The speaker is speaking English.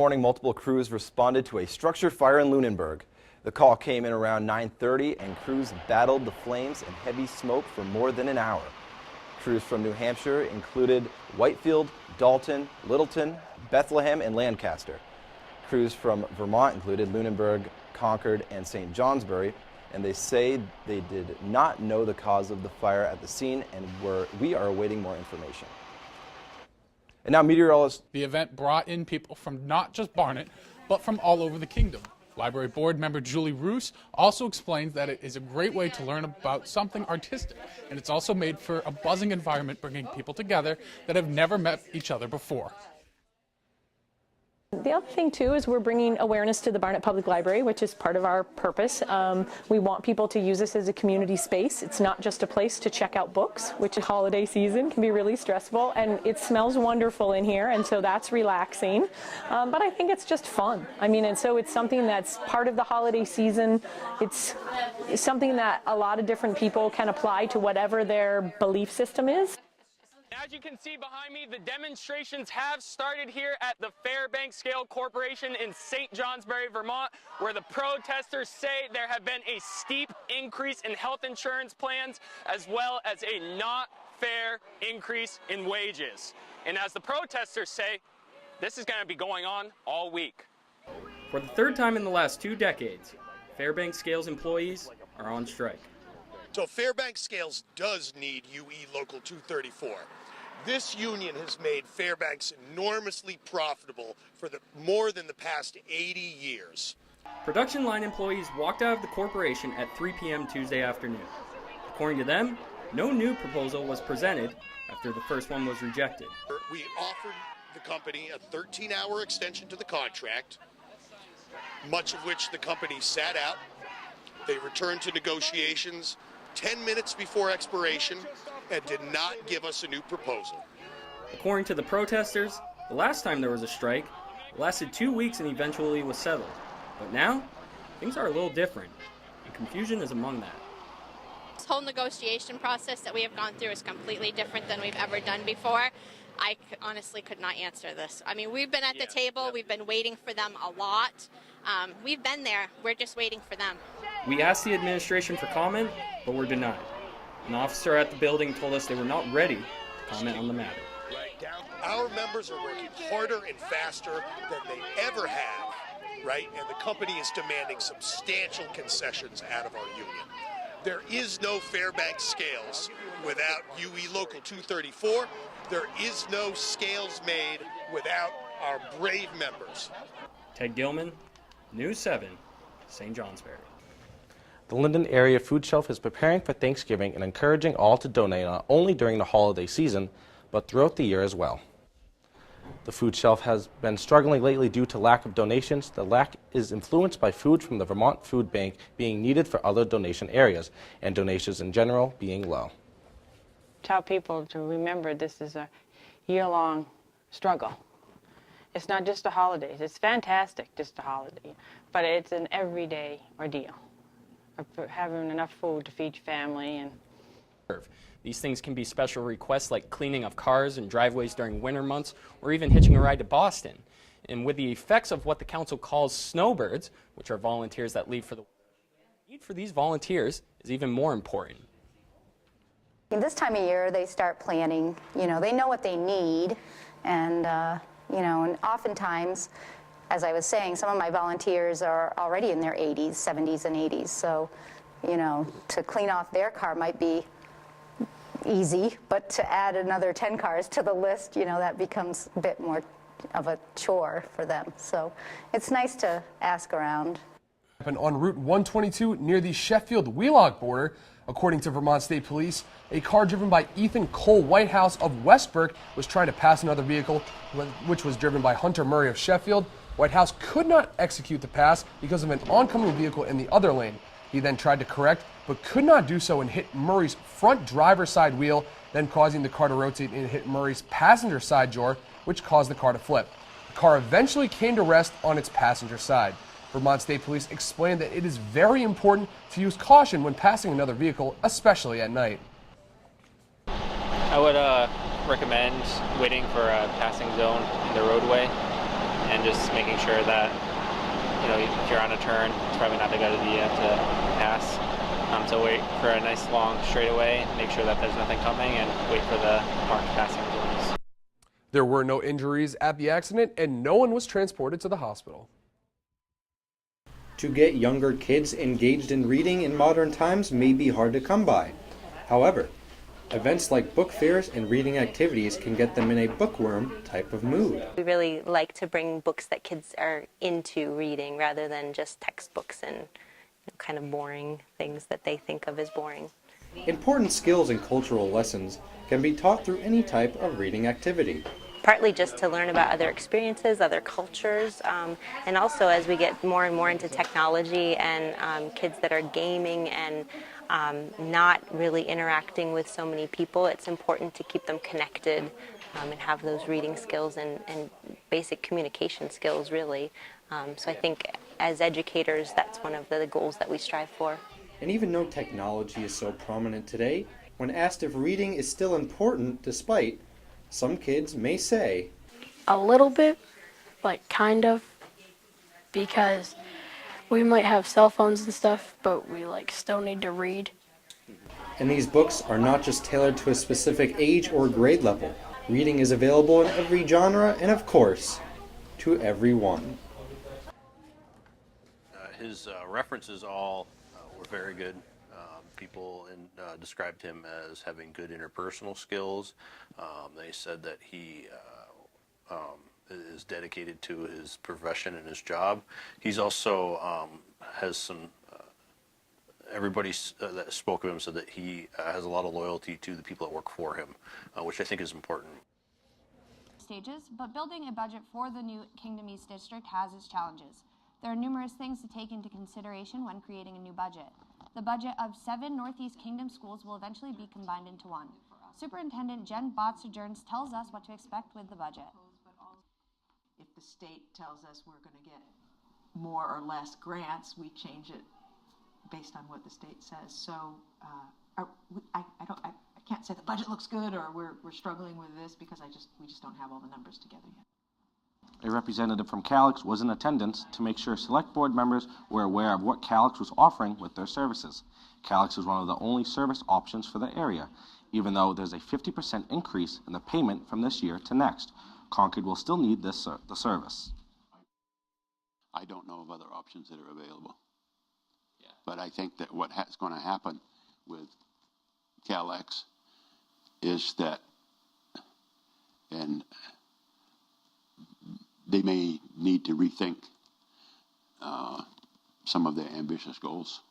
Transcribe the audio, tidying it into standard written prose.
Morning, multiple crews responded to a structure fire in Lunenburg. The call came in around 9:30 and crews battled the flames and heavy smoke for more than an hour. Crews from New Hampshire included Whitefield, Dalton, Littleton, Bethlehem, and Lancaster. Crews from Vermont included Lunenburg, Concord, and St. Johnsbury, and they say they did not know the cause of the fire at the scene, and we are awaiting more information. And now meteorologists. The event brought in people from not just Barnet, but from all over the kingdom. Library board member Julie Roos also explains that it is a great way to learn about something artistic, and it's also made for a buzzing environment, bringing people together that have never met each other before. The other thing, too, is we're bringing awareness to the Barnet Public Library, which is part of our purpose. We want people to use this as a community space. It's not just a place to check out books, which holiday season can be really stressful, and it smells wonderful in here, and so that's relaxing. But I think it's just fun. I mean, and so it's something that's part of the holiday season. It's something that a lot of different people can apply to whatever their belief system is. As you can see behind me, the demonstrations have started here at the Fairbanks Scale Corporation in St. Johnsbury, Vermont, where the protesters say there have been a steep increase in health insurance plans, as well as a not fair increase in wages. And as the protesters say, this is going to be going on all week. For the third time in the last 2 decades, Fairbanks Scales employees are on strike. So Fairbanks Scales does need UE Local 234. This union has made Fairbanks enormously profitable for more than the past 80 years. Production line employees walked out of the corporation at 3 p.m. Tuesday afternoon. According to them, no new proposal was presented after the first one was rejected. We offered the company a 13-hour extension to the contract, much of which the company sat out. They returned to negotiations 10 minutes before expiration and did not give us a new proposal. According to the protesters, the last time there was a strike lasted 2 weeks and eventually was settled. But now, things are a little different, and confusion is among that. This whole negotiation process that we have gone through is completely different than we've ever done before. I honestly could not answer this. I mean, we've been at the table, we've been waiting for them a lot. We've been there, we're just waiting for them. We asked the administration for comment, but were denied. An officer at the building told us they were not ready to comment on the matter. Our members are working harder and faster than they ever have, right? And the company is demanding substantial concessions out of our union. There is no Fairbanks Scales without UE Local 234. There is no scales made without our brave members. Ted Gilman, News 7, St. Johnsbury. The Linden Area Food Shelf is preparing for Thanksgiving and encouraging all to donate not only during the holiday season, but throughout the year as well. The food shelf has been struggling lately due to lack of donations. The lack is influenced by food from the Vermont Food Bank being needed for other donation areas, and donations in general being low. Tell people to remember this is a year-long struggle. It's not just the holidays. It's fantastic, just a holiday, but it's an everyday ordeal of having enough food to feed your family. And these things can be special requests like cleaning of cars and driveways during winter months, or even hitching a ride to Boston. And with the effects of what the council calls snowbirds, which are volunteers that leave for the need for these volunteers is even more important. This time of year, they start planning. You know, they know what they need, and and oftentimes, as I was saying, some of my volunteers are already in their 80s, 70s, and 80s. So, to clean off their car might be easy, but to add another 10 cars to the list, that becomes a bit more of a chore for them. So, it's nice to ask around. On Route 122 near the Sheffield-Wheelock border. According to Vermont State Police, a car driven by Ethan Cole Whitehouse of Westbrook was trying to pass another vehicle, which was driven by Hunter Murray of Sheffield. Whitehouse could not execute the pass because of an oncoming vehicle in the other lane. He then tried to correct, but could not do so and hit Murray's front driver's side wheel, then causing the car to rotate and hit Murray's passenger side door, which caused the car to flip. The car eventually came to rest on its passenger side. Vermont State Police explained that it is very important to use caution when passing another vehicle, especially at night. I would recommend waiting for a passing zone in the roadway and just making sure that, you know, if you're on a turn, it's probably not a good idea to pass. So wait for a nice long straightaway, make sure that there's nothing coming, and wait for the marked passing zones. There were no injuries at the accident, and no one was transported to the hospital. To get younger kids engaged in reading in modern times may be hard to come by. However, events like book fairs and reading activities can get them in a bookworm type of mood. We really like to bring books that kids are into reading rather than just textbooks and kind of boring things that they think of as boring. Important skills and cultural lessons can be taught through any type of reading activity. Partly just to learn about other experiences, other cultures, and also as we get more and more into technology and kids that are gaming and not really interacting with so many people, it's important to keep them connected and have those reading skills and basic communication skills, really. So I think as educators, that's one of the goals that we strive for. And even though technology is so prominent today, when asked if reading is still important despite, some kids may say, a little bit, like kind of, because we might have cell phones and stuff, but we still need to read. And these books are not just tailored to a specific age or grade level. Reading is available in every genre and, of course, to everyone. His references all were very good. People described him as having good interpersonal skills. They said that he is dedicated to his profession and his job. He's also has some. Everybody that spoke of him said that he has a lot of loyalty to the people that work for him, which I think is important. Stages, but building a budget for the new Kingdom East District has its challenges. There are numerous things to take into consideration when creating a new budget. The budget of 7 Northeast Kingdom schools will eventually be combined into one. Superintendent Jen Botzer-Jones tells us what to expect with the budget. If the state tells us we're going to get more or less grants, we change it based on what the state says. So I can't say the budget looks good or we're struggling with this because we just don't have all the numbers together yet. A representative from Calix was in attendance to make sure select board members were aware of what Calix was offering with their services. Calix is one of the only service options for the area, even though there's a 50% increase in the payment from this year to next. Concord will still need the service. I don't know of other options that are available. Yeah. But I think that what's going to happen with Calix is that, and they may need to rethink some of their ambitious goals.